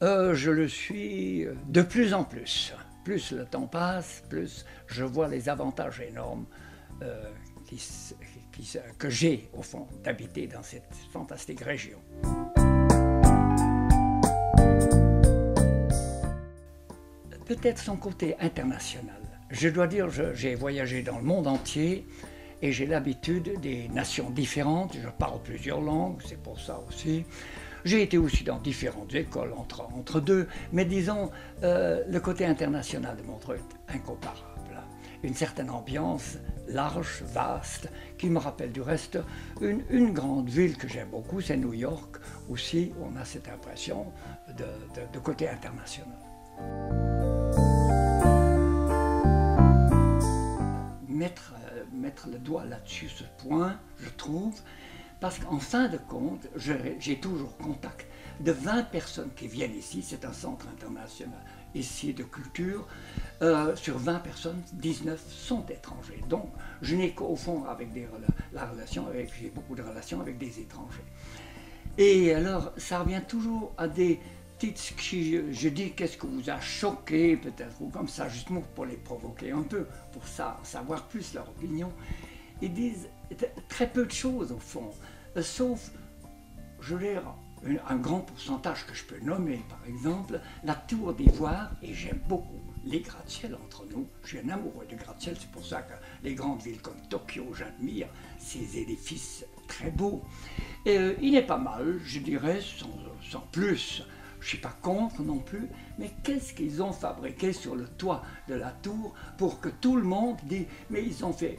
Je le suis de plus en plus. Plus le temps passe, plus je vois les avantages énormes que j'ai, au fond, d'habiter dans cette fantastique région. Peut-être son côté international. Je dois dire, j'ai voyagé dans le monde entier et j'ai l'habitude des nations différentes. Je parle plusieurs langues, c'est pour ça aussi. J'ai été aussi dans différentes écoles entre deux, mais disons, le côté international de Montreux est incomparable. Une certaine ambiance large, vaste, qui me rappelle du reste une grande ville que j'aime beaucoup, c'est New York. Aussi, on a cette impression de côté international. Mettre le doigt là-dessus, ce point, je trouve, parce qu'en fin de compte, j'ai toujours contact de 20 personnes qui viennent ici, c'est un centre international ici de culture, sur 20 personnes, 19 sont étrangers. Donc, je n'ai qu'au fond avec j'ai beaucoup de relations avec des étrangers. Et alors, ça revient toujours à des petites, je dis qu'est-ce que vous a choqué peut-être, ou comme ça, justement pour les provoquer un peu, pour savoir plus leur opinion. Ils disent très peu de choses au fond, sauf, je veux dire, un grand pourcentage que je peux nommer, par exemple, la Tour d'Ivoire, et j'aime beaucoup les gratte-ciel entre nous. Je suis un amoureux de gratte-ciel, c'est pour ça que les grandes villes comme Tokyo, j'admire ces édifices très beaux. Et, il n'est pas mal, je dirais, sans plus. Je ne suis pas contre non plus, mais qu'est-ce qu'ils ont fabriqué sur le toit de la tour pour que tout le monde dise, mais ils ont fait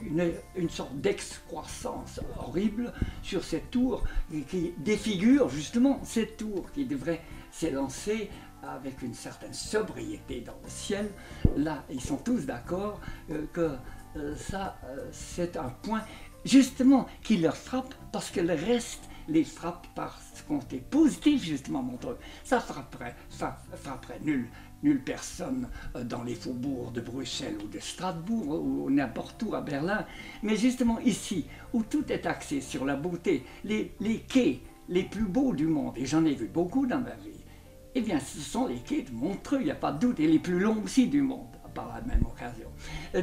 une sorte d'excroissance horrible sur cette tour qui défigure justement cette tour qui devrait s'élancer avec une certaine sobriété dans le ciel. Là, ils sont tous d'accord que ça, c'est un point justement qui leur frappe parce que le reste les frappe par ce côté positif, justement, Montreux. Ça frapperait nulle personne dans les faubourgs de Bruxelles ou de Strasbourg ou n'importe où à Berlin. Mais justement ici, où tout est axé sur la beauté, les quais les plus beaux du monde, et j'en ai vu beaucoup dans ma vie, eh bien, ce sont les quais de Montreux, il n'y a pas de doute, et les plus longs aussi du monde, par la même occasion.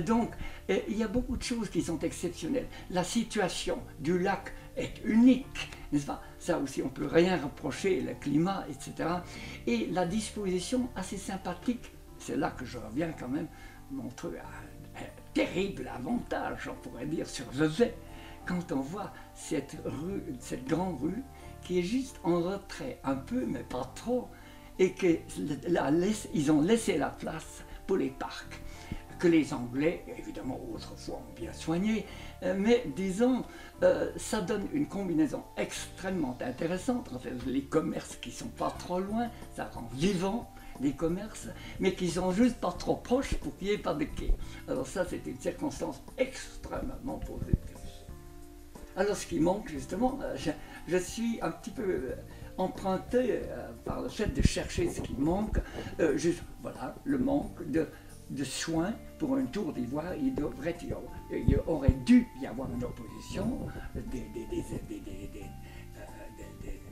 Donc, il y a beaucoup de choses qui sont exceptionnelles. La situation du lac est unique, n'est-ce pas? Ça aussi, on ne peut rien reprocher, le climat, etc. Et la disposition assez sympathique, c'est là que je reviens quand même, Montreux a un terrible avantage, on pourrait dire, sur Vevey, quand on voit cette grande rue, qui est juste en retrait, un peu, mais pas trop, et qu'ils ont laissé la place pour les parcs, que les Anglais, évidemment autrefois, ont bien soigné, mais disons, ça donne une combinaison extrêmement intéressante entre les commerces qui ne sont pas trop loin, ça rend vivant les commerces, mais qui sont juste pas trop proches pour qu'il n'y ait pas de quai. Alors ça, c'est une circonstance extrêmement positive. Alors ce qui manque, justement, je suis un petit peu emprunté par le fait de chercher ce qui manque, voilà, le manque de soins pour une tour d'ivoire. Il aurait dû y avoir une opposition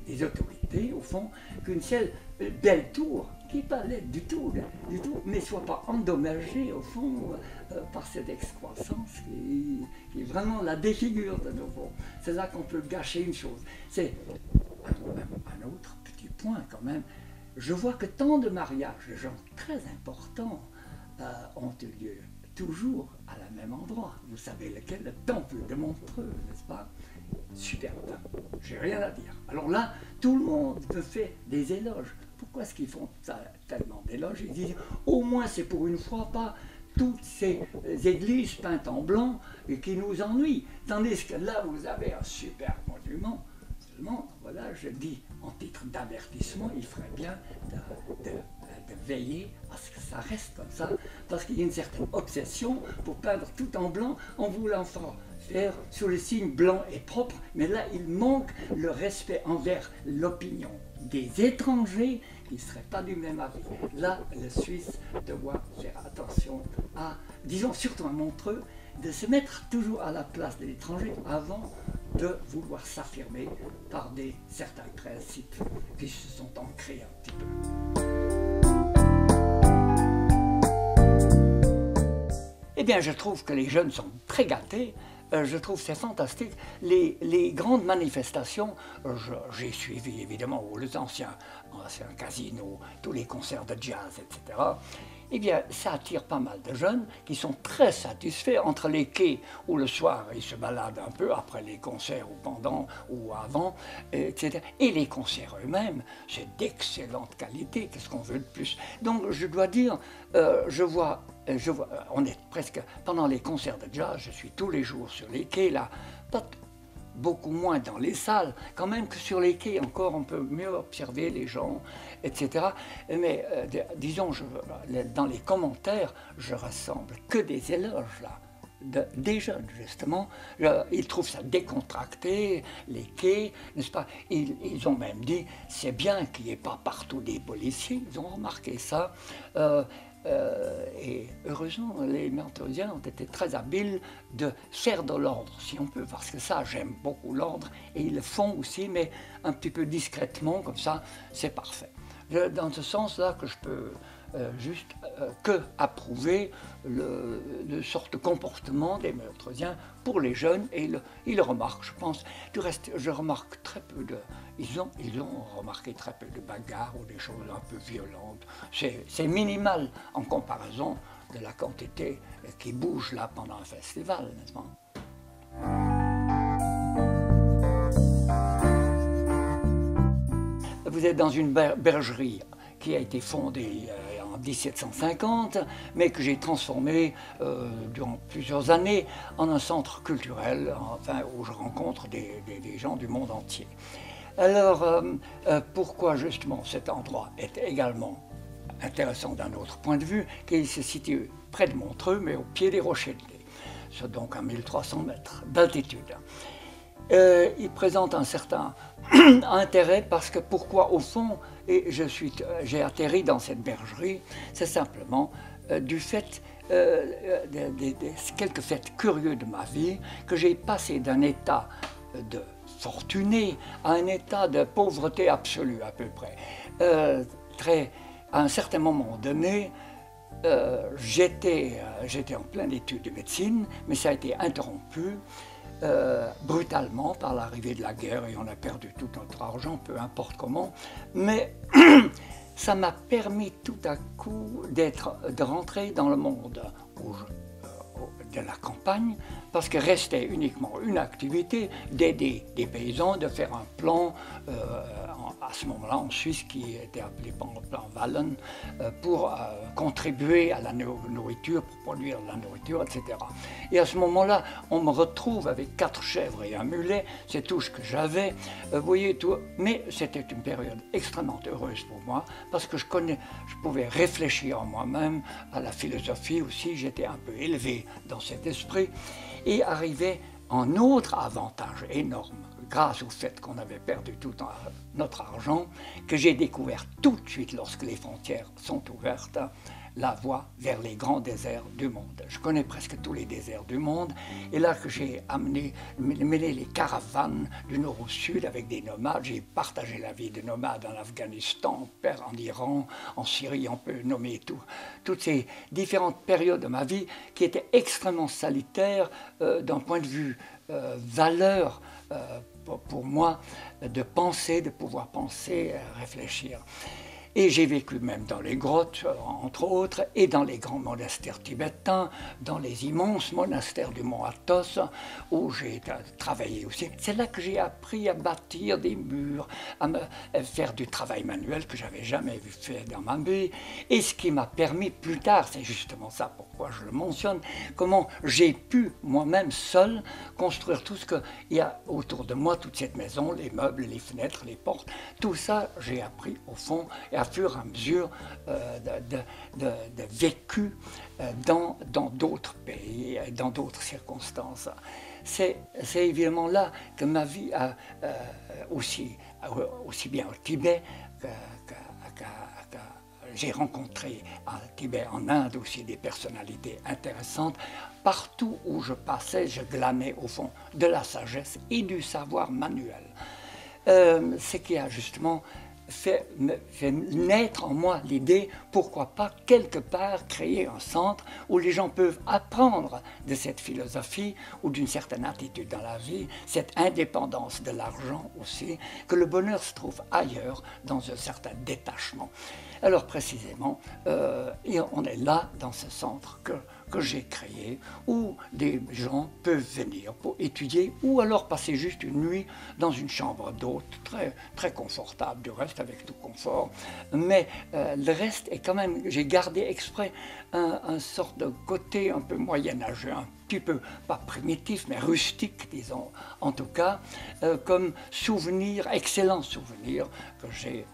des autorités, au fond, qu'une seule belle tour, qui n'est pas laide du tout, mais ne soit pas endommagée, au fond, par cette excroissance qui est vraiment la défigure de nouveau. C'est là qu'on peut gâcher une chose. C'est un autre petit point quand même. Je vois que tant de mariages de gens très importants ont eu lieu toujours à la même endroit. Vous savez lequel? Le temple de Montreux, n'est-ce pas? Super temple, j'ai rien à dire. Alors là, tout le monde me fait des éloges. Pourquoi est-ce qu'ils font tellement d'éloges? Ils disent, au moins c'est pour une fois pas toutes ces églises peintes en blanc et qui nous ennuient. Tandis que là, vous avez un super monument. Seulement, voilà, je dis en titre d'avertissement, il ferait bien de veiller à ce que ça reste comme ça, parce qu'il y a une certaine obsession pour peindre tout en blanc en voulant faire sous le signe blanc et propre, mais là il manque le respect envers l'opinion des étrangers qui ne seraient pas du même avis. Là, le Suisse doit faire attention à, disons surtout à Montreux, de se mettre toujours à la place de l'étranger avant de vouloir s'affirmer par certains principes qui se sont ancrés un petit peu. Eh bien, je trouve que les jeunes sont très gâtés. Je trouve c'est fantastique. Les grandes manifestations, j'ai suivi évidemment les anciens casinos, tous les concerts de jazz, etc. Eh bien, ça attire pas mal de jeunes qui sont très satisfaits entre les quais où le soir ils se baladent un peu après les concerts ou pendant ou avant, etc. Et les concerts eux-mêmes, c'est d'excellente qualité. Qu'est-ce qu'on veut de plus? Donc, je dois dire, je vois, on est presque pendant les concerts de jazz, je suis tous les jours sur les quais là, beaucoup moins dans les salles, quand même que sur les quais, encore on peut mieux observer les gens, etc. Mais disons, dans les commentaires, je rassemble que des éloges là. Des jeunes, justement, ils trouvent ça décontracté, les quais, n'est-ce pas? Ils ont même dit, c'est bien qu'il n'y ait pas partout des policiers, ils ont remarqué ça. Et heureusement, les Montreusiens ont été très habiles de faire de l'ordre, si on peut, parce que ça, j'aime beaucoup l'ordre, et ils le font aussi, mais un petit peu discrètement, comme ça, c'est parfait. Dans ce sens-là que je peux juste que approuver le sorte de comportement des Montreusiens pour les jeunes, et ils le remarquent, je pense. Du reste, je remarque très peu de... Ils ont remarqué très peu de bagarres ou des choses un peu violentes. C'est minimal en comparaison de la quantité qui bouge là pendant un festival, n'est-ce pas? Vous êtes dans une bergerie qui a été fondée en 1750, mais que j'ai transformée durant plusieurs années en un centre culturel, enfin, où je rencontre des gens du monde entier. Alors, pourquoi justement cet endroit est également intéressant d'un autre point de vue, qu'il se situe près de Montreux, mais au pied des Rochers de Lay, c'est donc à 1300 mètres d'altitude. Il présente un certain intérêt parce que pourquoi au fond, et j'ai atterri dans cette bergerie, c'est simplement du fait quelques faits curieux de ma vie, que j'ai passé d'un état de fortuné à un état de pauvreté absolue à peu près. À un certain moment donné, j'étais en pleine étude de médecine, mais ça a été interrompu brutalement par l'arrivée de la guerre et on a perdu tout notre argent, peu importe comment. Mais ça m'a permis tout à coup de rentrer dans le monde de la campagne, parce que restait uniquement une activité d'aider des paysans, de faire un plan, à ce moment-là en Suisse, qui était appelé plan Wallen, pour contribuer à la nourriture, pour produire de la nourriture, etc. Et à ce moment-là, on me retrouve avec 4 chèvres et un mulet, c'est tout ce que j'avais, vous voyez tout. Mais c'était une période extrêmement heureuse pour moi, parce que je pouvais réfléchir en moi-même à la philosophie aussi, j'étais un peu élevé dans cet esprit, et arrivait un autre avantage énorme, grâce au fait qu'on avait perdu tout notre argent, que j'ai découvert tout de suite lorsque les frontières sont ouvertes, la voie vers les grands déserts du monde. Je connais presque tous les déserts du monde, et là que j'ai mêlé les caravanes du nord au sud avec des nomades, j'ai partagé la vie de nomades en Afghanistan, en Iran, en Syrie, on peut nommer toutes ces différentes périodes de ma vie qui étaient extrêmement salutaires d'un point de vue valeur pour moi, de pouvoir penser, réfléchir. Et j'ai vécu même dans les grottes, entre autres, et dans les grands monastères tibétains, dans les immenses monastères du mont Athos, où j'ai travaillé aussi. C'est là que j'ai appris à bâtir des murs, à faire du travail manuel que j'avais jamais vu faire dans ma vie. Et ce qui m'a permis plus tard, c'est justement ça pourquoi je le mentionne, comment j'ai pu moi-même seul construire tout ce qu'il y a autour de moi, toute cette maison, les meubles, les fenêtres, les portes, tout ça j'ai appris au fond, et à fur et à mesure de vécu dans d'autres pays, dans d'autres circonstances. C'est évidemment là que ma vie a aussi bien au Tibet j'ai rencontré à Tibet, en Inde aussi, des personnalités intéressantes. Partout où je passais, je glanais au fond de la sagesse et du savoir manuel. Ce qui a justement fait naître en moi l'idée, pourquoi pas quelque part créer un centre où les gens peuvent apprendre de cette philosophie ou d'une certaine attitude dans la vie, cette indépendance de l'argent aussi, que le bonheur se trouve ailleurs, dans un certain détachement. Alors précisément, on est là dans ce centre que j'ai créé, où des gens peuvent venir pour étudier ou alors passer juste une nuit dans une chambre d'hôte très, très confortable, du reste avec tout confort. Mais le reste est quand même, j'ai gardé exprès un sorte de côté un peu moyenâgeux, un petit peu, pas primitif, mais rustique, disons, en tout cas, comme souvenir, excellent souvenir que j'ai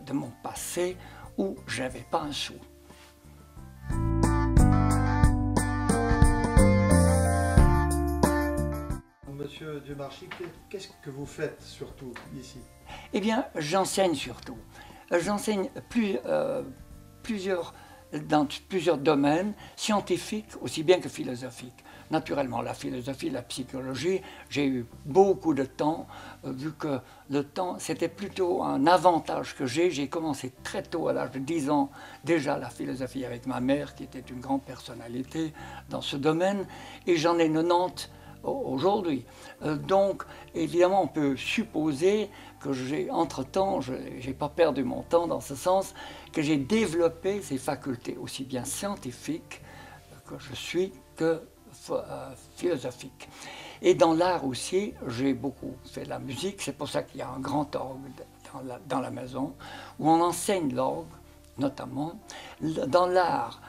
de mon passé où j'avais pas un sou. Monsieur Dieumarchi, qu'est-ce que vous faites surtout ici? Eh bien, j'enseigne surtout. J'enseigne dans plusieurs domaines, scientifiques aussi bien que philosophiques. Naturellement, la philosophie, la psychologie, j'ai eu beaucoup de temps, vu que le temps, c'était plutôt un avantage que j'ai commencé très tôt, à l'âge de 10 ans, déjà la philosophie avec ma mère, qui était une grande personnalité dans ce domaine, et j'en ai 90 aujourd'hui. Donc, évidemment, on peut supposer que entre-temps, je n'ai pas perdu mon temps dans ce sens, que j'ai développé ces facultés aussi bien scientifiques que je suis que philosophiques. Et dans l'art aussi, j'ai beaucoup fait de la musique, c'est pour ça qu'il y a un grand orgue dans la maison, où on enseigne l'orgue, notamment. Dans l'art,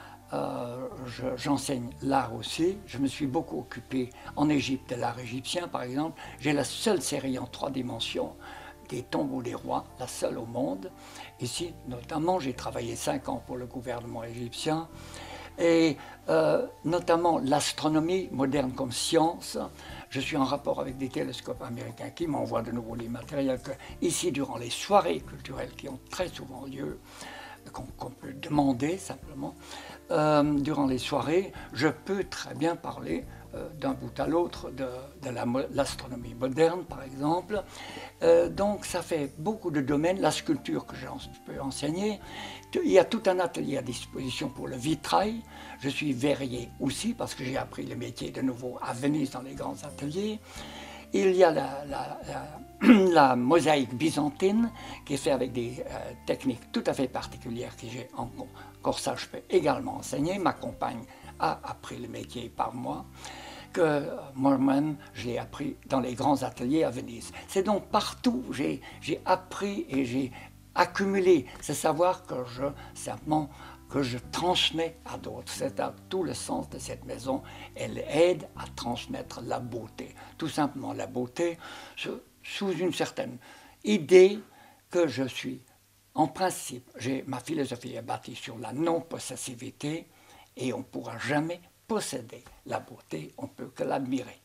j'enseigne l'art aussi. Je me suis beaucoup occupé en Égypte de l'art égyptien, par exemple. J'ai la seule série en 3 dimensions des tombeaux des rois, la seule au monde. Ici, notamment, j'ai travaillé 5 ans pour le gouvernement égyptien. Et notamment l'astronomie moderne comme science. Je suis en rapport avec des télescopes américains qui m'envoient de nouveau les matériels que, ici, durant les soirées culturelles qui ont très souvent lieu, qu'on peut demander simplement, durant les soirées, je peux très bien parler d'un bout à l'autre de l'astronomie moderne, par exemple. Donc ça fait beaucoup de domaines. La sculpture que je peux enseigner. Il y a tout un atelier à disposition pour le vitrail. Je suis verrier aussi, parce que j'ai appris le métier de nouveau à Venise dans les grands ateliers. Il y a la mosaïque byzantine, qui est faite avec des techniques tout à fait particulières que j'ai encore ça, je peux également enseigner. Ma compagne a appris le métier par moi, que moi-même, je l'ai appris dans les grands ateliers à Venise. C'est donc partout, j'ai appris et j'ai accumulé ce savoir que je transmets à d'autres. C'est tout le sens de cette maison. Elle aide à transmettre la beauté. Tout simplement la beauté sous une certaine idée que je suis. En principe, ma philosophie est bâtie sur la non-possessivité et on ne pourra jamais posséder la beauté, on ne peut que l'admirer.